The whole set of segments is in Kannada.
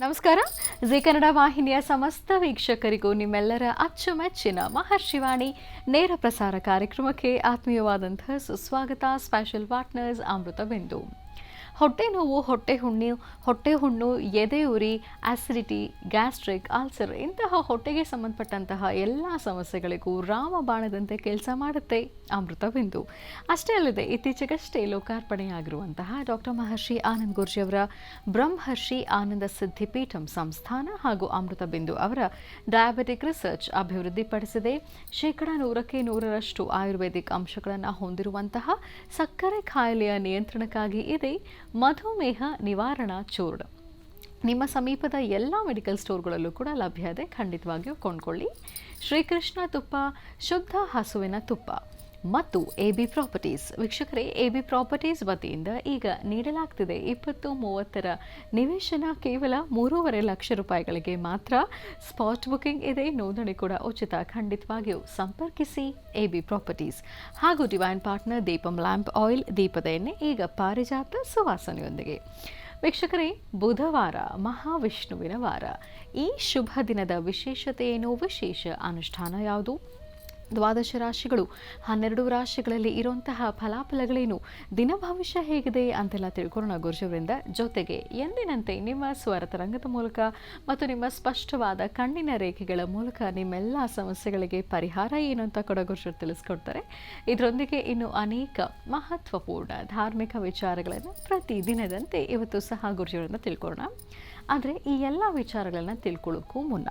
ನಮಸ್ಕಾರ. ಜಿ ಕನ್ನಡ ವಾಹಿನಿಯ ಸಮಸ್ತ ವೀಕ್ಷಕರಿಗೂ ನಿಮ್ಮೆಲ್ಲರ ಅಚ್ಚುಮೆಚ್ಚಿನ ಮಹರ್ಷಿವಾಣಿ ನೇರ ಪ್ರಸಾರ ಕಾರ್ಯಕ್ರಮಕ್ಕೆ ಆತ್ಮೀಯವಾದಂತಹ ಸುಸ್ವಾಗತ. ಸ್ಪೆಷಲ್ ಪಾರ್ಟ್ನರ್ಸ್ ಅಮೃತ ಬಿಂದು. ಹೊಟ್ಟೆ ನೋವು, ಹೊಟ್ಟೆ ಹುಣ್ಣು, ಎದೆ ಉರಿ, ಆಸಿಡಿಟಿ, ಗ್ಯಾಸ್ಟ್ರಿಕ್, ಅಲ್ಸರ್ ಇಂತಹ ಹೊಟ್ಟೆಗೆ ಸಂಬಂಧಪಟ್ಟಂತಹ ಎಲ್ಲ ಸಮಸ್ಯೆಗಳಿಗೂ ರಾಮಬಾಣದಂತೆ ಕೆಲಸ ಮಾಡುತ್ತೆ ಅಮೃತ ಬಿಂದು. ಅಷ್ಟೇ ಅಲ್ಲದೆ ಇತ್ತೀಚೆಗಷ್ಟೇ ಲೋಕಾರ್ಪಣೆಯಾಗಿರುವಂತಹ ಡಾಕ್ಟರ್ ಮಹರ್ಷಿ ಆನಂದ್ ಗುರ್ಜಿ ಅವರ ಬ್ರಹ್ಮರ್ಷಿ ಆನಂದ ಸಿದ್ಧಿಪೀಠಂ ಸಂಸ್ಥಾನ ಹಾಗೂ ಅಮೃತ ಬಿಂದು ಅವರ ಡಯಾಬಿಟಿಕ್ ರಿಸರ್ಚ್ ಅಭಿವೃದ್ಧಿಪಡಿಸಿದೆ 100% ಆಯುರ್ವೇದಿಕ್ ಅಂಶಗಳನ್ನು ಹೊಂದಿರುವಂತಹ ಸಕ್ಕರೆ ಕಾಯಿಲೆಯ ನಿಯಂತ್ರಣಕ್ಕಾಗಿ ಇದೆ ಮಧುಮೇಹ ನಿವಾರಣಾ ಚೂರ್ಣ. ನಿಮ್ಮ ಸಮೀಪದ ಎಲ್ಲ ಮೆಡಿಕಲ್ ಸ್ಟೋರ್ಗಳಲ್ಲೂ ಕೂಡ ಲಭ್ಯ ಇದೆ, ಖಂಡಿತವಾಗಿಯೂ ಕೊಂಡ್ಕೊಳ್ಳಿ. ಶ್ರೀಕೃಷ್ಣ ತುಪ್ಪ, ಶುದ್ಧ ಹಸುವಿನ ತುಪ್ಪ ಮತ್ತು AB ಪ್ರಾಪರ್ಟೀಸ್. ವೀಕ್ಷಕರೇ, AB ಪ್ರಾಪರ್ಟೀಸ್ ವತಿಯಿಂದ ಈಗ ನೀಡಲಾಗ್ತಿದೆ 20-30 ನಿವೇಶನ ಕೇವಲ 3.5 ಲಕ್ಷ ರೂಪಾಯಿಗಳಿಗೆ ಮಾತ್ರ. ಸ್ಪಾಟ್ ಬುಕಿಂಗ್ ಇದೆ, ನೋಂದಣಿ ಕೂಡ ಉಚಿತ. ಖಂಡಿತವಾಗಿಯೂ ಸಂಪರ್ಕಿಸಿ AB ಪ್ರಾಪರ್ಟೀಸ್. ಹಾಗೂ divine partner Deepam lamp oil, ದೀಪದ ಎಣ್ಣೆ ಈಗ ಪಾರಿಜಾತ ಸುವಾಸನೆಯೊಂದಿಗೆ. ವೀಕ್ಷಕರೇ, ಬುಧವಾರ ಮಹಾವಿಷ್ಣುವಿನ ವಾರ. ಈ ಶುಭ ದಿನದ ವಿಶೇಷತೆ ಏನು? ವಿಶೇಷ ಅನುಷ್ಠಾನ ಯಾವುದು? 12 ರಾಶಿಗಳು, 12 ರಾಶಿಗಳಲ್ಲಿ ಇರುವಂತಹ ಫಲಾಫಲಗಳೇನು, ದಿನ ಭವಿಷ್ಯ ಹೇಗಿದೆ ಅಂತೆಲ್ಲ ತಿಳ್ಕೊಳ್ಳೋಣ ಗುರುಜಿಯವರಿಂದ. ಜೊತೆಗೆ ಎಂದಿನಂತೆ ನಿಮ್ಮ ಸ್ವರ ತರಂಗದ ಮೂಲಕ ಮತ್ತು ನಿಮ್ಮ ಸ್ಪಷ್ಟವಾದ ಕಣ್ಣಿನ ರೇಖೆಗಳ ಮೂಲಕ ನಿಮ್ಮೆಲ್ಲ ಸಮಸ್ಯೆಗಳಿಗೆ ಪರಿಹಾರ ಏನು ಅಂತ ಕೂಡ ಗುರುಜಿಯವರು ತಿಳಿಸ್ಕೊಡ್ತಾರೆ. ಇದರೊಂದಿಗೆ ಇನ್ನು ಅನೇಕ ಮಹತ್ವಪೂರ್ಣ ಧಾರ್ಮಿಕ ವಿಚಾರಗಳನ್ನು ಪ್ರತಿದಿನದಂತೆ ಇವತ್ತು ಸಹ ಗುರುಜಿಯವರಿಂದ ತಿಳ್ಕೊಳ್ಳೋಣ. ಆದರೆ ಈ ಎಲ್ಲ ವಿಚಾರಗಳನ್ನು ತಿಳ್ಕೊಳ್ಳೋಕ್ಕೂ ಮುನ್ನ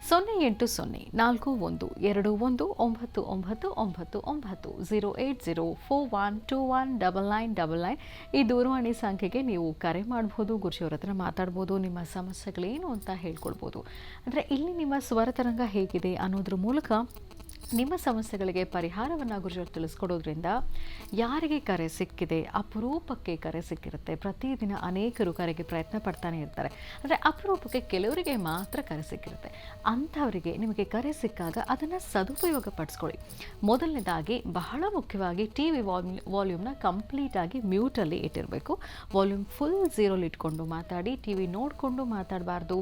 08041219999 ಈ ದೂರವಾಣಿ ಸಂಖ್ಯೆಗೆ ನೀವು ಕರೆ ಮಾಡಬಹುದು. ಗುರುಜಿಯವರ ಹತ್ರ ಮಾತಾಡ್ಬೋದು, ನಿಮ್ಮ ಸಮಸ್ಯೆಗಳೇನು ಅಂತ ಹೇಳ್ಕೊಳ್ಬೋದು. ಅಂದರೆ ಇಲ್ಲಿ ನಿಮ್ಮ ಸ್ವರ ತರಂಗ ಹೇಗಿದೆ ಅನ್ನೋದ್ರ ಮೂಲಕ ನಿಮ್ಮ ಸಮಸ್ಯೆಗಳಿಗೆ ಪರಿಹಾರವನ್ನು ಗುರುಜಿಯವರು ತಿಳಿಸ್ಕೊಡೋದ್ರಿಂದ ಯಾರಿಗೆ ಕರೆ ಸಿಕ್ಕಿದೆ, ಅಪರೂಪಕ್ಕೆ ಕರೆ ಸಿಕ್ಕಿರುತ್ತೆ. ಪ್ರತಿದಿನ ಅನೇಕರು ಕರೆಗೆ ಪ್ರಯತ್ನ ಪಡ್ತಾನೆ ಇರ್ತಾರೆ. ಅಂದರೆ ಅಪರೂಪಕ್ಕೆ ಕೆಲವರಿಗೆ ಮಾತ್ರ ಕರೆ ಸಿಕ್ಕಿರುತ್ತೆ. ಅಂಥವರಿಗೆ ನಿಮಗೆ ಕರೆ ಸಿಕ್ಕಾಗ ಅದನ್ನು ಸದುಪಯೋಗ ಪಡಿಸ್ಕೊಳ್ಳಿ. ಮೊದಲನೇದಾಗಿ ಬಹಳ ಮುಖ್ಯವಾಗಿ TV ವಾಲ್ಯೂಮ್ನ ಕಂಪ್ಲೀಟಾಗಿ ಮ್ಯೂಟಲ್ಲಿ ಇಟ್ಟಿರಬೇಕು. ವಾಲ್ಯೂಮ್ ಫುಲ್ 0 ಇಟ್ಕೊಂಡು ಮಾತಾಡಿ. TV ನೋಡಿಕೊಂಡು ಮಾತಾಡಬಾರ್ದು.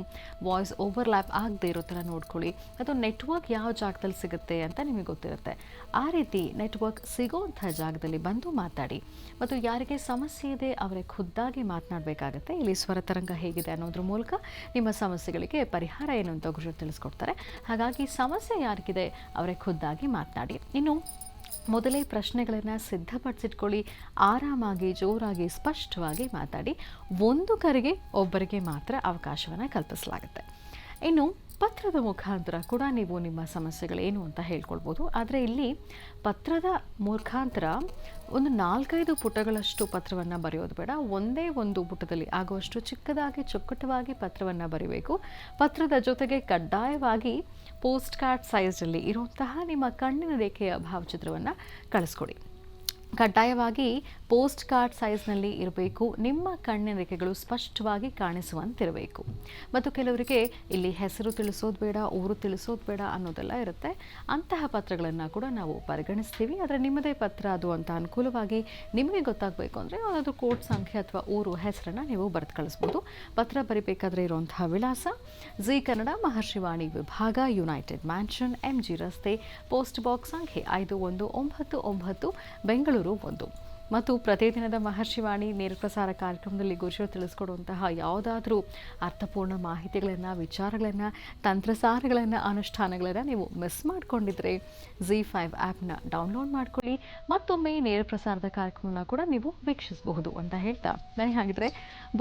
ವಾಯ್ಸ್ ಓವರ್ಲ್ಯಾಪ್ ಆಗದೆ ಇರೋ ಥರ ನೋಡ್ಕೊಳ್ಳಿ. ಅದು ನೆಟ್ವರ್ಕ್ ಯಾವ ಜಾಗದಲ್ಲಿ ಸಿಗುತ್ತೆ ಅಂತ ನಿಮಗೆ ಗೊತ್ತಿರುತ್ತೆ. ಆ ರೀತಿ ನೆಟ್ವರ್ಕ್ ಸಿಗೋಂಥ ಜಾಗದಲ್ಲಿ ಬಂದು ಮಾತಾಡಿ. ಮತ್ತು ಯಾರಿಗೆ ಸಮಸ್ಯೆ ಇದೆ ಅವರೇ ಖುದ್ದಾಗಿ ಮಾತನಾಡಬೇಕಾಗತ್ತೆ. ಇಲ್ಲಿ ಸ್ವರ ತರಂಗ ಹೇಗಿದೆ ಅನ್ನೋದ್ರ ಮೂಲಕ ನಿಮ್ಮ ಸಮಸ್ಯೆಗಳಿಗೆ ಪರಿಹಾರ ಏನು ಅಂತ ಗುರು ತಿಳಿಸ್ಕೊಡ್ತಾರೆ. ಹಾಗಾಗಿ ಸಮಸ್ಯೆ ಯಾರಿಗಿದೆ ಅವರೇ ಖುದ್ದಾಗಿ ಮಾತನಾಡಿ. ಇನ್ನು ಮೊದಲೇ ಪ್ರಶ್ನೆಗಳನ್ನು ಸಿದ್ಧಪಡಿಸಿಟ್ಕೊಳ್ಳಿ. ಆರಾಮಾಗಿ, ಜೋರಾಗಿ, ಸ್ಪಷ್ಟವಾಗಿ ಮಾತಾಡಿ. ಒಂದು ಕರೆಗೆ ಒಬ್ಬರಿಗೆ ಮಾತ್ರ ಅವಕಾಶವನ್ನು ಕಲ್ಪಿಸಲಾಗುತ್ತೆ. ಇನ್ನು ಪತ್ರದ ಮುಖಾಂತರ ಕೂಡ ನೀವು ನಿಮ್ಮ ಸಮಸ್ಯೆಗಳೇನು ಅಂತ ಹೇಳ್ಕೊಳ್ಬೋದು. ಆದರೆ ಇಲ್ಲಿ ಪತ್ರದ ಮುಖಾಂತರ ಒಂದು 4-5 ಪುಟಗಳಷ್ಟು ಪತ್ರವನ್ನು ಬರೆಯೋದು ಬೇಡ. ಒಂದೇ ಒಂದು ಪುಟದಲ್ಲಿ ಆಗುವಷ್ಟು ಚಿಕ್ಕದಾಗಿ ಚೊಕ್ಕಟವಾಗಿ ಪತ್ರವನ್ನು ಬರೀಬೇಕು. ಪತ್ರದ ಜೊತೆಗೆ ಕಡ್ಡಾಯವಾಗಿ ಪೋಸ್ಟ್ ಕಾರ್ಡ್ ಸೈಜ್ನಲ್ಲಿ ಇರುವಂತಹ ನಿಮ್ಮ ಕಣ್ಣಿನ ರೇಖೆಯ ಭಾವಚಿತ್ರವನ್ನು ಕಳಿಸ್ಕೊಡಿ. ಕಡ್ಡಾಯವಾಗಿ ಪೋಸ್ಟ್ ಕಾರ್ಡ್ ಸೈಜ್ನಲ್ಲಿ ಇರಬೇಕು. ನಿಮ್ಮ ಕಣ್ಣಿನ ರೇಖೆಗಳು ಸ್ಪಷ್ಟವಾಗಿ ಕಾಣಿಸುವಂತಿರಬೇಕು. ಮತ್ತು ಕೆಲವರಿಗೆ ಇಲ್ಲಿ ಹೆಸರು ತಿಳಿಸೋದು ಬೇಡ, ಊರು ತಿಳಿಸೋದು ಬೇಡ ಅನ್ನೋದೆಲ್ಲ ಇರುತ್ತೆ. ಅಂತಹ ಪತ್ರಗಳನ್ನು ಕೂಡ ನಾವು ಪರಿಗಣಿಸ್ತೀವಿ. ಆದರೆ ನಿಮ್ಮದೇ ಪತ್ರ ಅದು ಅಂತ ಅನುಕೂಲವಾಗಿ ನಿಮಗೆ ಗೊತ್ತಾಗಬೇಕು ಅಂದರೆ ಯಾವುದಾದ್ರೂ ಕೋಡ್ ಸಂಖ್ಯೆ ಅಥವಾ ಊರು ಹೆಸರನ್ನು ನೀವು ಬರೆದು ಕಳಿಸ್ಬೋದು. ಪತ್ರ ಬರಿಬೇಕಾದ್ರೆ ಇರುವಂತಹ ವಿಳಾಸ ಜಿ ಕನ್ನಡ ಮಹರ್ಷಿವಾಣಿ ವಿಭಾಗ, ಯುನೈಟೆಡ್ ಮ್ಯಾನ್ಷನ್, MG ರಸ್ತೆ, ಪೋಸ್ಟ್ ಬಾಕ್ಸ್ ಸಂಖ್ಯೆ 5199, ಬೆಂಗಳೂರು 1. ಮತ್ತು ಪ್ರತಿದಿನದ ಮಹರ್ಷಿವಾಣಿ ನೇರ ಪ್ರಸಾರ ಕಾರ್ಯಕ್ರಮದಲ್ಲಿ ಗುರುಜಿಯವರು ತಿಳಿಸ್ಕೊಡುವಂತಹ ಯಾವುದಾದ್ರೂ ಅರ್ಥಪೂರ್ಣ ಮಾಹಿತಿಗಳನ್ನು, ವಿಚಾರಗಳನ್ನು, ತಂತ್ರಸಾರಗಳನ್ನು, ಅನುಷ್ಠಾನಗಳನ್ನು ನೀವು ಮಿಸ್ ಮಾಡಿಕೊಂಡಿದ್ರೆ Z5 ಆ್ಯಪ್ನ ಡೌನ್ಲೋಡ್ ಮಾಡ್ಕೊಳ್ಳಿ. ಮತ್ತೊಮ್ಮೆ ನೇರ ಪ್ರಸಾರದ ಕಾರ್ಯಕ್ರಮನ ಕೂಡ ನೀವು ವೀಕ್ಷಿಸಬಹುದು ಅಂತ ಹೇಳ್ತಾ ನಾನು ಹಾಗಿದ್ರೆ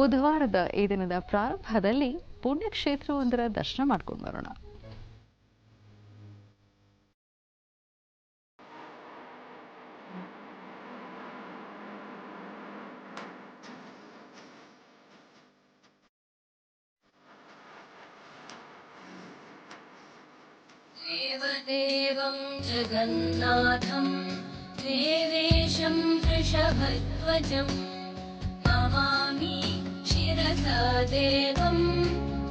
ಬುಧವಾರದ ಈ ದಿನದ ಪ್ರಾರಂಭದಲ್ಲಿ ಪುಣ್ಯಕ್ಷೇತ್ರವೊಂದರ ದರ್ಶನ ಮಾಡ್ಕೊಂಡು ಬರೋಣ. देवदेवं जगन्नाथं देवेशं वृषभध्वजं नमामि शिरसा देवं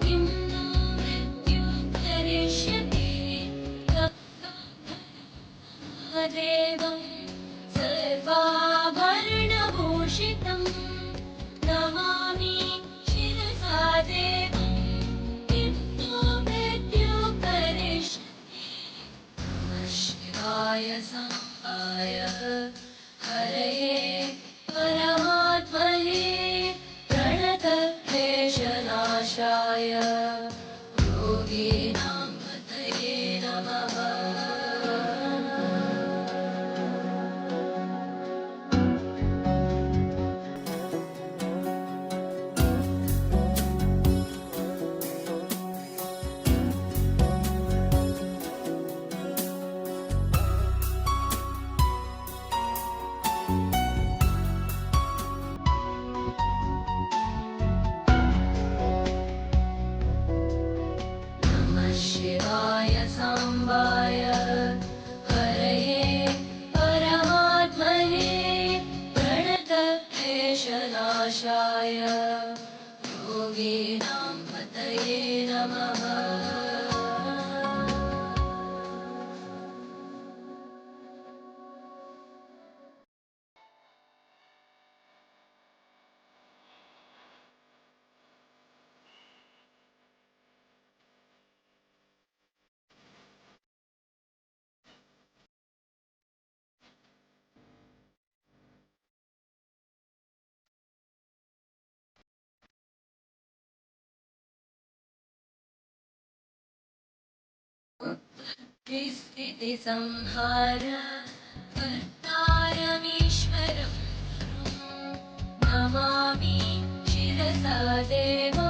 किं नो मृत्युं करिष्यति देवं सर्वाभरणभूषितं नमामि शिरसा देवं नाशाय योगीनां पतये नमः। नमः शिवाय साम्बाय हरये परमात्मने प्रणतक्लेशनाशाय योगीनां पतये नमः। स्थितिसंहार कर्तारमीश्वरं नमामि शिरसा देवम्।